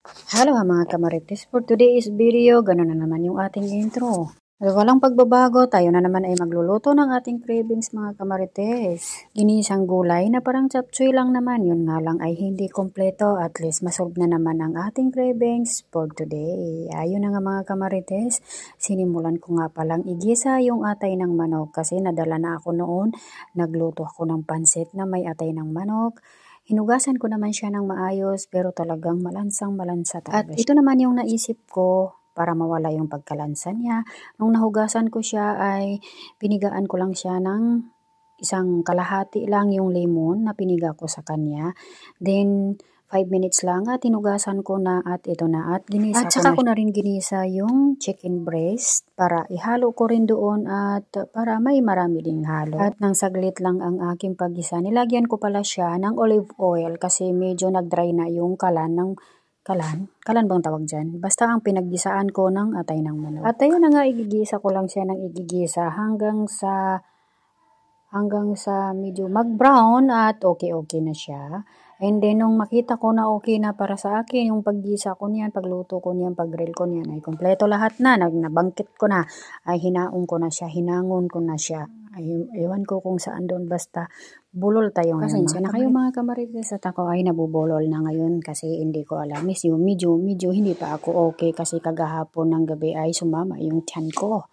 Hello mga kamarites, for today's video, gano'n na naman yung ating intro. Walang pagbabago, tayo na naman ay magluluto ng ating cravings mga kamarites. Ginisang gulay na parang chapchoy lang naman, yun nga lang ay hindi kompleto, at least masolve na naman ang ating cravings for today. Ayun na nga mga kamarites, sinimulan ko nga palang igisa yung atay ng manok kasi nadala na ako noon, nagluto ako ng pansit na may atay ng manok. Hinugasan ko naman siya ng maayos pero talagang malansang-malansa talaga. At ito naman yung naisip ko para mawala yung pagkalansa niya. Nung nahugasan ko siya ay pinigaan ko lang siya ng isang kalahati lang yung lemon na piniga ko sa kanya. Then 5 minutes lang at hinugasan ko na at ito na at ginisa at saka ko na rin ginisa yung chicken breast para ihalo ko rin doon at para may marami ding halo. At nang saglit lang ang aking paggisa, nilagyan ko pala siya ng olive oil kasi medyo nag-dry na yung kalan ng kalan bang tawag dyan? Basta ang pinaggisaan ko ng atay ng manok. At ayun na nga, igigisa ko lang siya ng igigisa hanggang sa medyo mag-brown at okay na siya. And then, nung makita ko na okay na para sa akin, yung paggisa ko niyan, pagluto ko niyan, pag-grill ko niyan, ay kompleto lahat na, nabangkit ko na, ay hinaon ko na siya, hinangon ko na siya. Ay, ewan ko kung saan doon, basta bulol tayo ngayon. Pasensya na kayo mga kamarites at ako ay nabubulol na ngayon kasi hindi ko alam. Medyo hindi pa ako okay kasi kagahapon ng gabi ay sumama yung tiyan ko.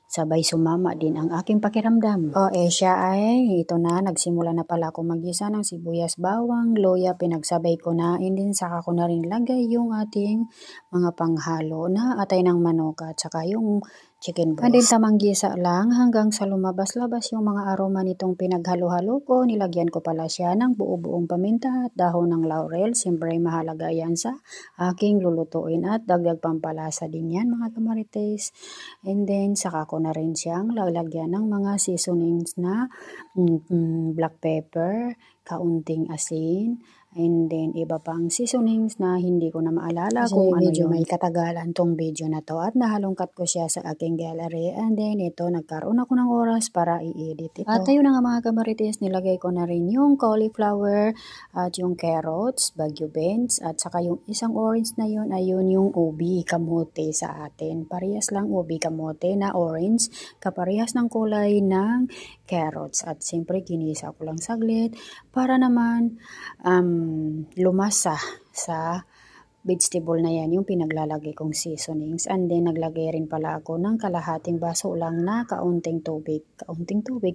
Sabay sumama din ang aking pakiramdam. Siya ay, ito na, nagsimula na pala ako magisa ng sibuyas, bawang, loya, pinagsabay ko na, and then saka ko na rin lagay yung ating mga panghalo na atay ng manok at saka yung chicken breast. And then tamang gisa lang hanggang sa lumabas-labas yung mga aroma nitong pinaghalo-halo ko. Nilagyan ko pala siya ng buo-buong paminta at dahon ng laurel. Siyempre mahalaga yan sa aking lulutuin at dagdag pampalasa din yan mga kamarites. And then saka ko na rin siyang lalagyan ng mga seasonings na black pepper, kaunting asin, and then iba pang seasonings na hindi ko na maalala kasi kung ano medyo may katagalan tong video na to at nahalongkat ko siya sa aking gallery. And then ito, nagkaroon ako ng oras para i-edit ito. At ayun na nga mga kamarites, nilagay ko na rin yung cauliflower at yung carrots, bagyo beans, at saka yung isang orange na yun, ayun yung ubi kamote sa atin. Parehas lang ubi kamote na orange, kaparehas ng kulay ng carrots. At siyempre ginisa ko lang saglit para naman lumasa sa vegetable na yan, yung pinaglalagay kong seasonings. And then naglagay rin pala ako ng kalahating baso lang na kaunting tubig,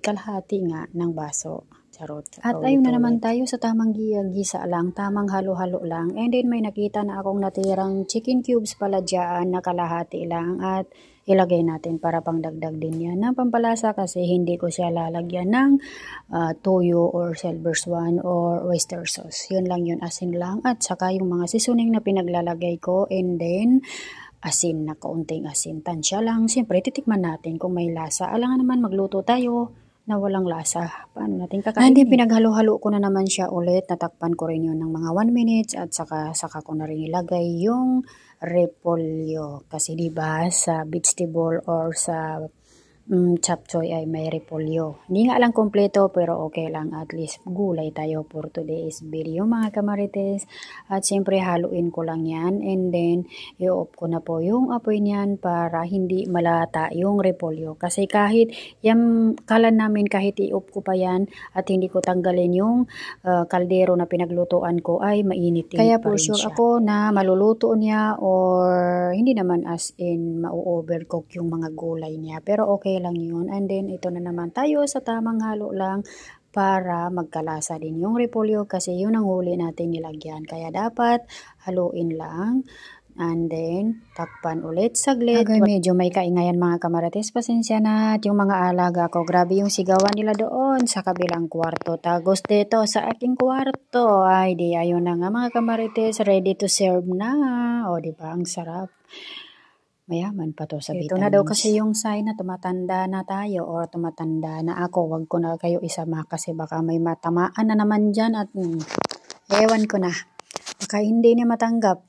kalahati nga ng baso. Charot. At ayun na naman tayo sa tamang gisa lang, tamang halo-halo lang. And then may nakita na akong natirang chicken cubes pala dyan na kalahati lang at ilagay natin para pangdagdag din yan ng pampalasa kasi hindi ko siya lalagyan ng toyo or silver swan or oyster sauce. Yun lang yun, asin lang at saka yung mga seasoning na pinaglalagay ko, and then asin na kaunting asin. Tansya lang. Siyempre titikman natin kung may lasa. Alangan naman magluto tayo na walang lasa. Paano natin kakainin? Hindi, pinaghalo-halo ko na naman siya ulit. Natakpan ko rin yun ng mga 1 minute at saka ko na rin ilagay yung repolyo. Kasi diba sa vegetable or sa chapchoy ay may repolyo. Hindi nga lang kompleto pero okay lang, at least gulay tayo for today's video mga kamarites. At siyempre haluin ko lang yan, and then i-off ko na po yung apoy niyan para hindi malata yung repolyo. Kasi kahit yung kalan namin, kahit i-off ko pa yan at hindi ko tanggalin yung kaldero na pinaglutuan ko ay mainit din. Kaya po sure ako na maluluto niya or hindi naman as in ma-overcook yung mga gulay niya. Pero okay lang yun. And then ito na naman tayo sa tamang halo lang para magkalasa din yung repolyo kasi yun ang huli natin nilagyan. Kaya dapat haluin lang. And then, takpan ulit saglit. Medyo may kaingayan mga kamarites. Pasensya na. At yung mga alaga ko, grabe yung sigawan nila doon sa kabilang kwarto. Tagos dito sa aking kwarto. Ay, di ayun na nga mga kamarites. Ready to serve na. O, diba? Ang sarap. Mayaman pa to sa vitamins. Ito na daw kasi yung sign na tumatanda na tayo or tumatanda na ako. Wag ko na kayo isama kasi baka may matamaan na naman dyan at ewan ko na. Baka hindi niya matanggap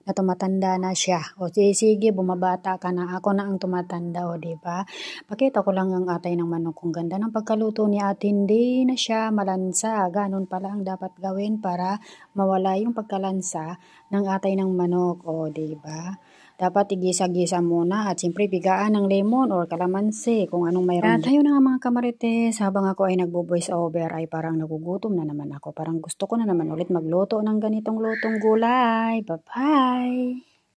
na tumatanda na siya. O sige, bumabata ka na, ako na ang tumatanda, o diba? Pakita ko lang ang atay ng manok kung ganda ng pagkaluto ni at hindi na siya malansa. Ganon pala ang dapat gawin para mawala yung pagkalansa ng atay ng manok, o diba? Dapat igisa-gisa muna at siyempre bigaan ng lemon or kalamansi kung anong mayroon. At ayun na nga mga kamarites, habang ako ay nagbo-voice over ay parang nagugutom na naman ako. Parang gusto ko na naman ulit magluto ng ganitong lutong gulay. Bye-bye!